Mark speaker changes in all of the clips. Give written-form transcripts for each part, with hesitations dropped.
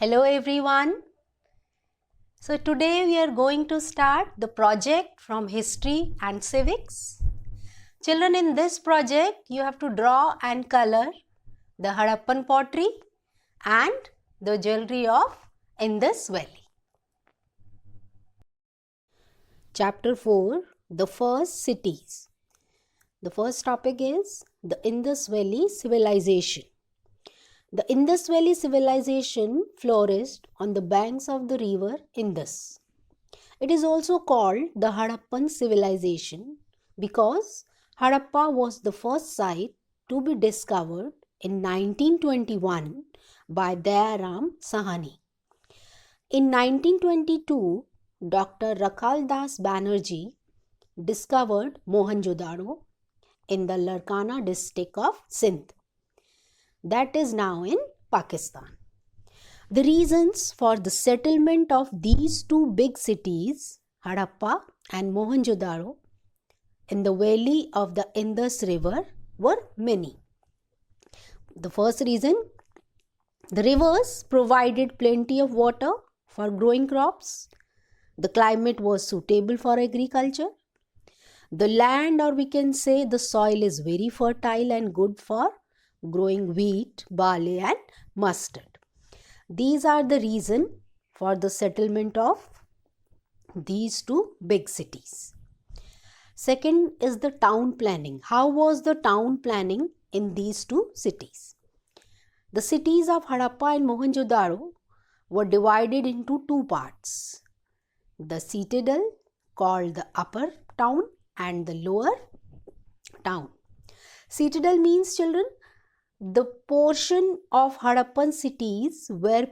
Speaker 1: Hello everyone. So today we are going to start the project from history and civics. Children, in this project you have to draw and color the Harappan pottery and the jewelry of Indus Valley. Chapter 4, the first cities. The first topic is the Indus Valley civilization. The Indus Valley civilization flourished on the banks of the river Indus. It is also called the Harappan civilization because Harappa was the first site to be discovered in 1921 by Dayaram Sahani. In 1922, Dr. Rakhal Das Banerjee discovered Mohenjo-daro in the Larkana district of Sindh, that is now in Pakistan. The reasons for the settlement of these two big cities, Harappa and Mohenjo-daro, in the valley of the Indus River were many. The first reason, the rivers provided plenty of water for growing crops. The climate was suitable for agriculture. The land, or we can say the soil, is very fertile and good for growing wheat, barley and mustard. These are the reason for the settlement of these two big cities. Second is the town planning. How was the town planning in these two cities? The cities of Harappa and Mohenjo-daro were divided into two parts. The citadel, called the upper town, and the lower town. Citadel means, children, the portion of Harappan cities where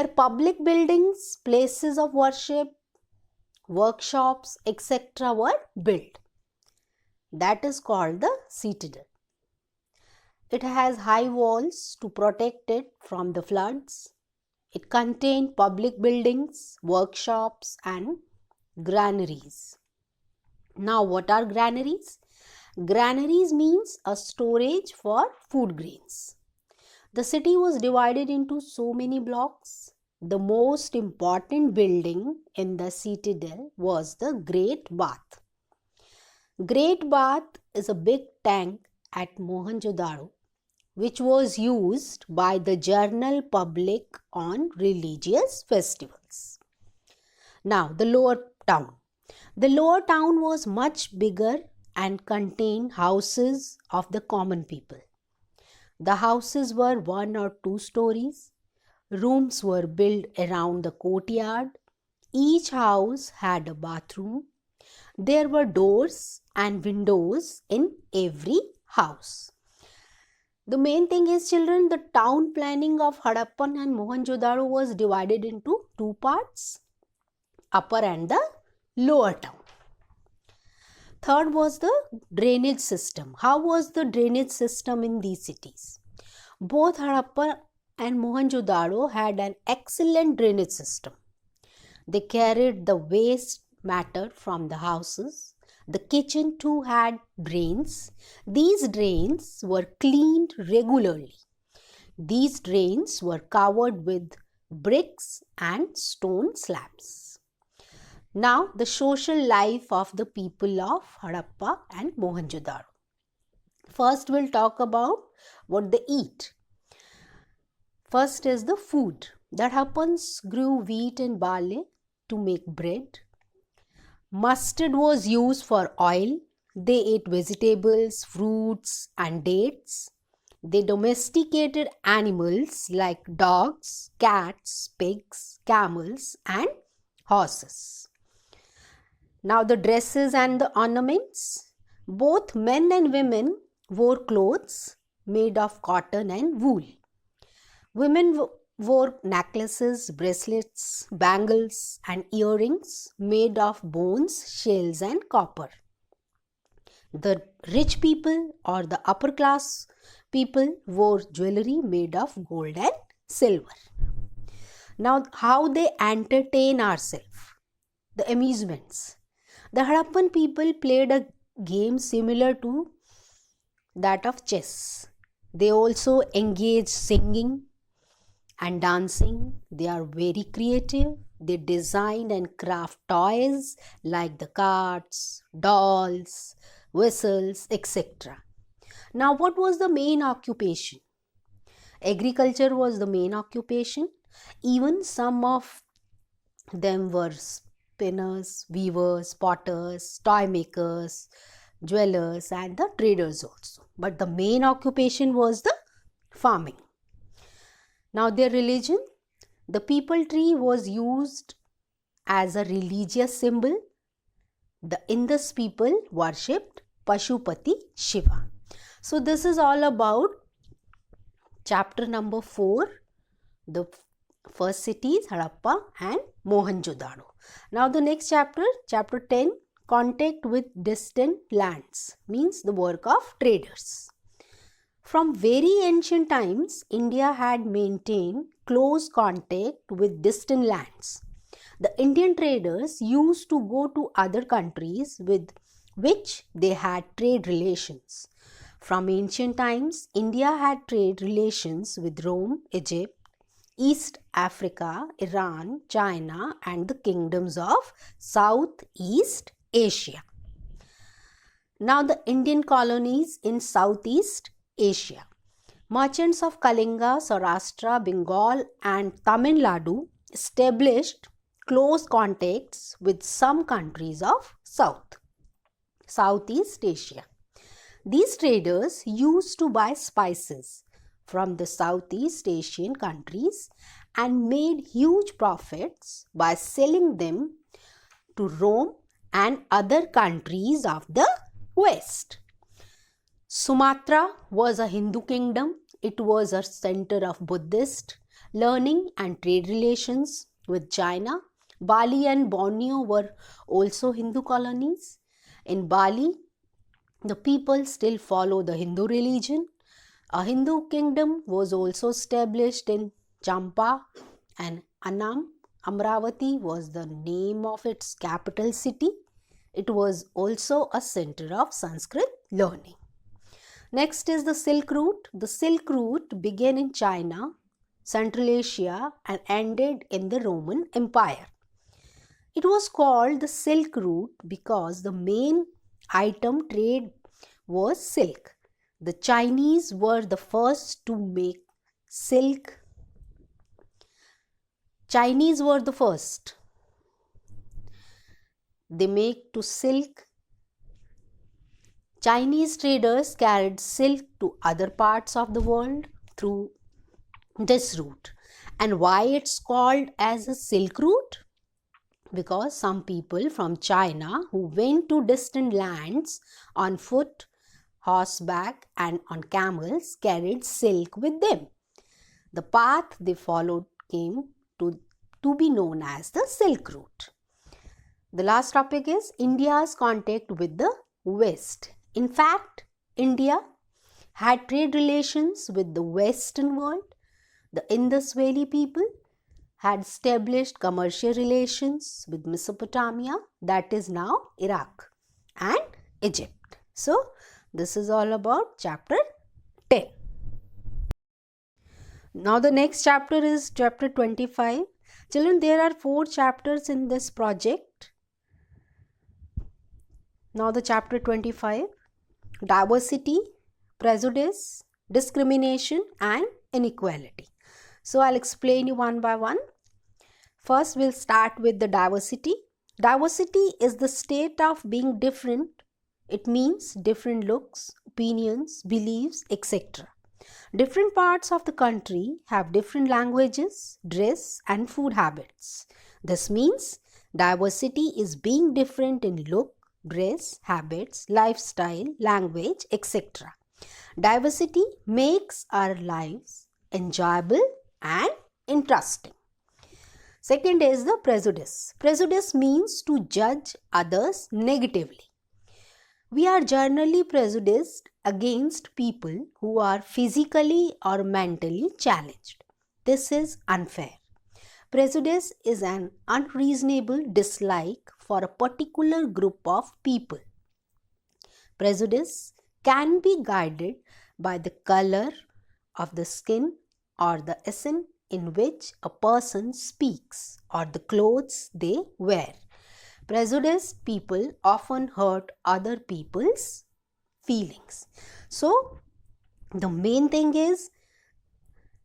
Speaker 1: public buildings, places of worship, workshops, etc. were built. That is called the citadel. It has high walls to protect it from the floods. It contained public buildings, workshops and granaries. Now, what are granaries? Granaries means a storage for food grains. The city was divided into so many blocks. The most important building in the citadel was the Great Bath. Great Bath is a big tank at Mohenjo-daro which was used by the general public on religious festivals. Now, the lower town. The lower town was much bigger and contained houses of the common people. The houses were 1 or 2 stories. Rooms were built around the courtyard. Each house had a bathroom. There were doors and windows in every house. The main thing is, children, the town planning of Harappan and Mohenjo-daro was divided into two parts, upper and the lower town. Third was the drainage system. How was the drainage system in these cities? Both Harappa and Mohenjo-daro had an excellent drainage system. They carried the waste matter from the houses. The kitchen too had drains. These drains were cleaned regularly. These drains were covered with bricks and stone slabs. Now, the social life of the people of Harappa and Mohenjo-daro. First, we'll talk about what they eat. First is the food. The Harappans grew wheat and barley to make bread. Mustard was used for oil. They ate vegetables, fruits and dates. They domesticated animals like dogs, cats, pigs, camels and horses. Now, the dresses and the ornaments. Both men and women wore clothes made of cotton and wool. Women wore necklaces, bracelets, bangles and earrings made of bones, shells and copper. The rich people or the upper class people wore jewelry made of gold and silver. Now, how they entertain ourselves? The amusements. The Harappan people played a game similar to that of chess. They also engage singing and dancing. They are very creative. They design and craft toys like the carts, dolls, whistles, etc. Now, what was the main occupation? Agriculture was the main occupation. Even some of them were spinners, weavers, potters, toy makers, jewelers, and the traders also. But the main occupation was the farming. Now, their religion, the peepal tree was used as a religious symbol. The Indus people worshipped Pashupati Shiva. So, this is all about chapter number 4, the first cities, Harappa and Mohenjo-daro. Now, the next chapter, chapter 10, contact with distant lands, means the work of traders. From very ancient times, India had maintained close contact with distant lands. The Indian traders used to go to other countries with which they had trade relations. From ancient times, India had trade relations with Rome, Egypt, East Africa, Iran, China, and the kingdoms of Southeast Asia. Now, the Indian colonies in Southeast Asia. Merchants of Kalinga, Saurashtra, Bengal, and Tamil Nadu established close contacts with some countries of Southeast Asia. These traders used to buy spices from the Southeast Asian countries and made huge profits by selling them to Rome and other countries of the West. Sumatra was a Hindu kingdom. It was a center of Buddhist learning and trade relations with China. Bali and Borneo were also Hindu colonies. In Bali, the people still follow the Hindu religion. A Hindu kingdom was also established in Champa and Annam. Amravati was the name of its capital city. It was also a center of Sanskrit learning. Next is the Silk Route. The Silk Route began in China, Central Asia, and ended in the Roman Empire. It was called the Silk Route because the main item trade was silk. The Chinese were the first to make silk. Chinese were the first. They make to silk. Chinese traders carried silk to other parts of the world through this route. And why it's called as a Silk Route? Because some people from China who went to distant lands on foot, horseback, and on camels carried silk with them. The path they followed came to be known as the Silk Route. The last topic is India's contact with the West. In fact, India had trade relations with the Western world. The Indus Valley people had established commercial relations with Mesopotamia, that is now Iraq, and Egypt. So, this is all about chapter 10. Now, the next chapter is chapter 25. Children, there are 4 chapters in this project. Now, the chapter 25. Diversity, prejudice, discrimination, and inequality. So, I'll explain you one by one. First, we'll start with the diversity. Diversity is the state of being different. It means different looks, opinions, beliefs, etc. Different parts of the country have different languages, dress, and food habits. This means diversity is being different in look, dress, habits, lifestyle, language, etc. Diversity makes our lives enjoyable and interesting. Second is the prejudice. Prejudice means to judge others negatively. We are generally prejudiced against people who are physically or mentally challenged. This is unfair. Prejudice is an unreasonable dislike for a particular group of people. Prejudice can be guided by the color of the skin or the accent in which a person speaks or the clothes they wear. Prejudiced people often hurt other people's feelings. So, the main thing is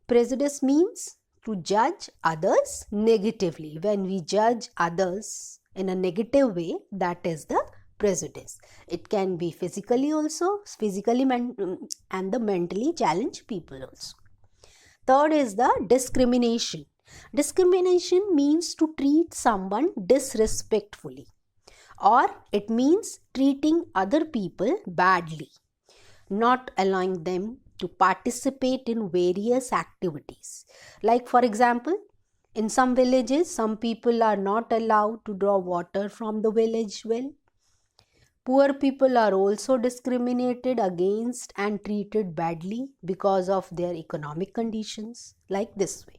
Speaker 1: prejudice means to judge others negatively. When we judge others in a negative way, that is the prejudice. It can be physically also, and the mentally challenged people also. Third is the discrimination. Discrimination means to treat someone disrespectfully, or it means treating other people badly, not allowing them to participate in various activities. Like for example, in some villages, some people are not allowed to draw water from the village well. Poor people are also discriminated against and treated badly because of their economic conditions, like this way.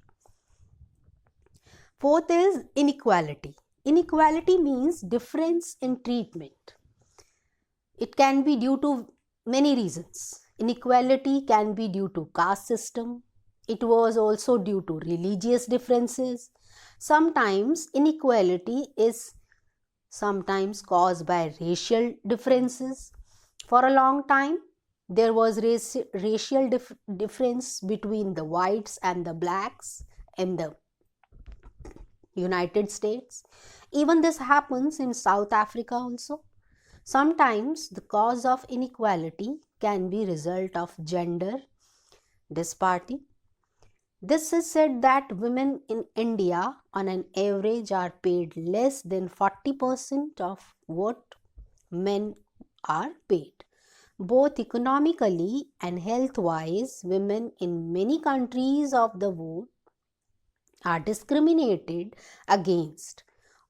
Speaker 1: Fourth is inequality. Inequality means difference in treatment. It can be due to many reasons. Inequality can be due to caste system. It was also due to religious differences. Sometimes inequality is sometimes caused by racial differences. For a long time, there was racial difference between the whites and the blacks in the United States. Even this happens in South Africa also. Sometimes the cause of inequality can be result of gender disparity. This is said that women in India on an average are paid less than 40% of what men are paid. Both economically and health-wise, women in many countries of the world are discriminated against.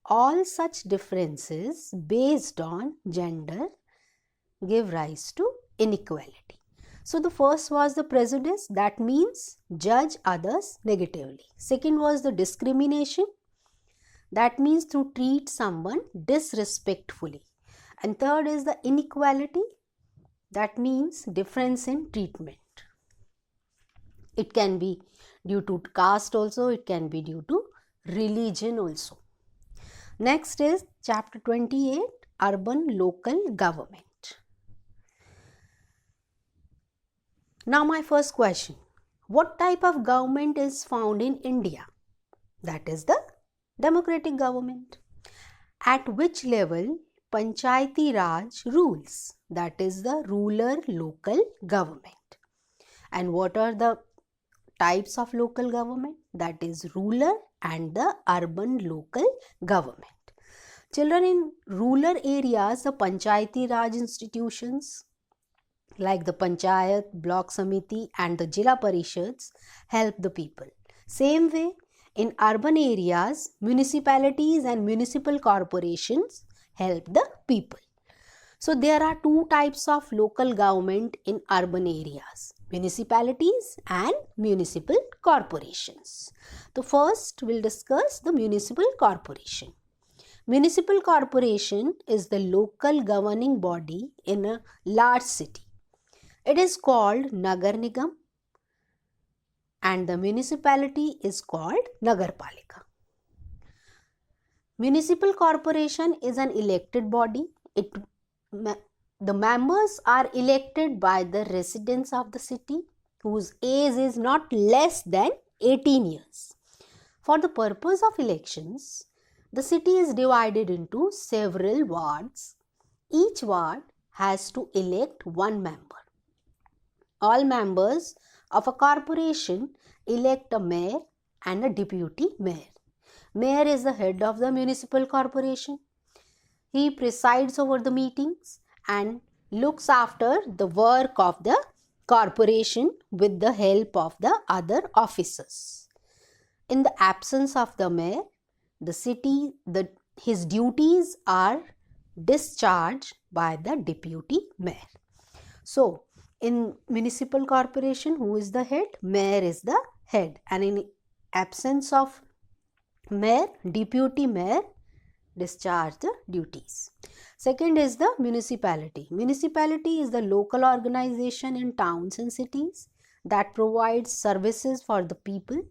Speaker 1: All such differences based on gender give rise to inequality. So the first was the prejudice, that means judge others negatively. Second was the discrimination, that means to treat someone disrespectfully. And third is the inequality, that means difference in treatment. It can be due to caste also, it can be due to religion also. Next is chapter 28, urban local government. Now my first question, what type of government is found in India? That is the democratic government. At which level Panchayati Raj rules? That is the rural local government. And what are the types of local government? That is rural and the urban local government. Children, in rural areas, the Panchayati Raj institutions like the Panchayat, Block Samiti and the Jila Parishads help the people. Same way, in urban areas, municipalities and municipal corporations help the people. So there are two types of local government in urban areas, municipalities and municipal corporations. So first we'll discuss the municipal corporation. Municipal corporation is the local governing body in a large city. It is called Nagar Nigam and the municipality is called Nagarpalika. Municipal corporation is an elected body. The members are elected by the residents of the city whose age is not less than 18 years. For the purpose of elections, the city is divided into several wards. Each ward has to elect one member. All members of a corporation elect a mayor and a deputy mayor. Mayor is the head of the municipal corporation. He presides over the meetings and looks after the work of the corporation with the help of the other officers. In the absence of the mayor, his duties are discharged by the deputy mayor. So, in municipal corporation, who is the head? Mayor is the head. And in absence of mayor, deputy mayor discharge the duties. Second is the municipality. Municipality is the local organization in towns and cities that provides services for the people.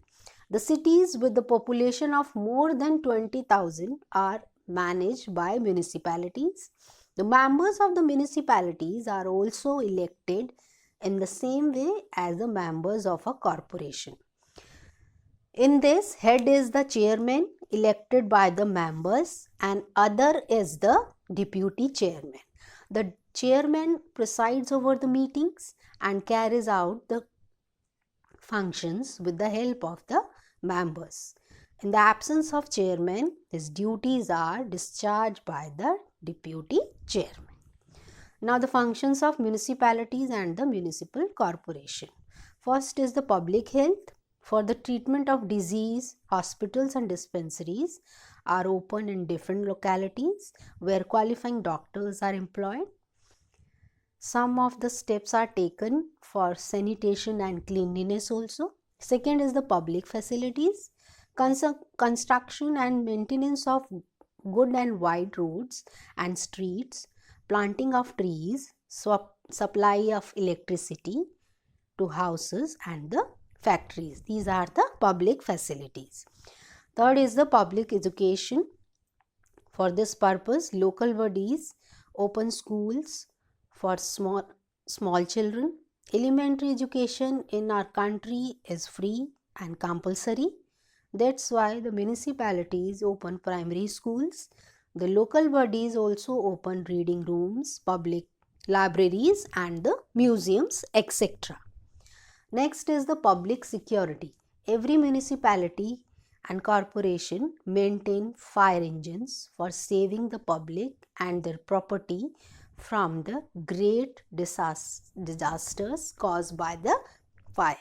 Speaker 1: The cities with the population of more than 20,000 are managed by municipalities. The members of the municipalities are also elected in the same way as the members of a corporation. In this, head is the chairman elected by the members and other is the deputy chairman. The chairman presides over the meetings and carries out the functions with the help of the members. In the absence of chairman, his duties are discharged by the deputy chairman. Now the functions of municipalities and the municipal corporation. First is the public health. For the treatment of disease, hospitals and dispensaries are open in different localities where qualifying doctors are employed. Some of the steps are taken for sanitation and cleanliness also. Second is the public facilities. Construction and maintenance of good and wide roads and streets, planting of trees, supply of electricity to houses and the factories. These are the public facilities. Third is the public education. For this purpose, local bodies open schools for small children. Elementary education in our country is free and compulsory. That's why the municipalities open primary schools. The local bodies also open reading rooms, public libraries and the museums, etc. Next is the public security. Every municipality and corporation maintain fire engines for saving the public and their property from the great disasters caused by the fire.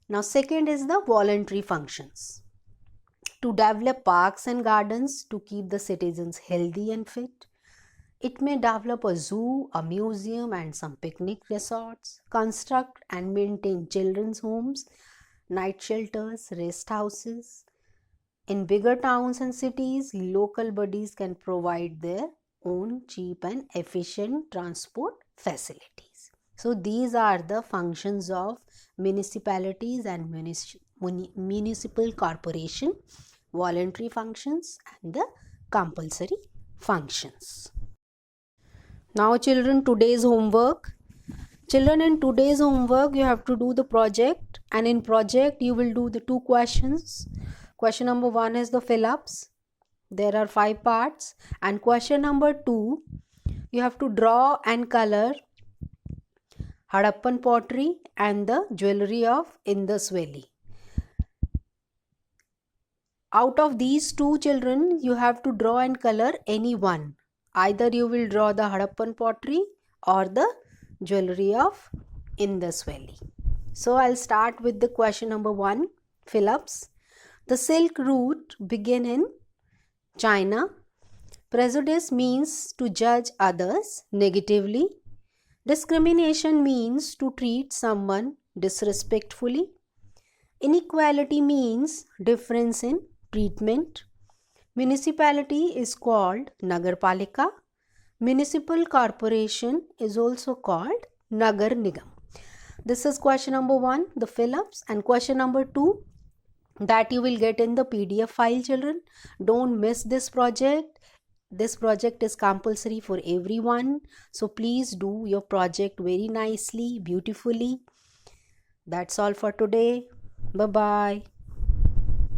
Speaker 1: Now second is the voluntary functions. To develop parks and gardens to keep the citizens healthy and fit. It may develop a zoo, a museum and some picnic resorts, construct and maintain children's homes, night shelters, rest houses. In bigger towns and cities, local bodies can provide their own cheap and efficient transport facilities. So these are the functions of municipalities and municipal corporation, voluntary functions and the compulsory functions. Now children, today's homework. Children, in today's homework you have to do the project, and in project you will do the 2 questions. Question number 1 is the fill-ups. There are 5 parts, and question number 2 you have to draw and color Harappan pottery and the jewelry of Indus Valley. Out of these 2 children, you have to draw and color any one. Either you will draw the Harappan pottery or the jewelry of Indus Valley. So I'll start with the question number 1, fill-ups. The Silk Route began in China. Prejudice means to judge others negatively. Discrimination means to treat someone disrespectfully. Inequality means difference in treatment. Municipality is called Nagarpalika. Municipal corporation is also called Nagar Nigam. This is question number 1, the fill-ups, and question number 2 that you will get in the PDF file, children. Don't miss this project. This project is compulsory for everyone. So please do your project very nicely, beautifully. That's all for today. Bye-bye.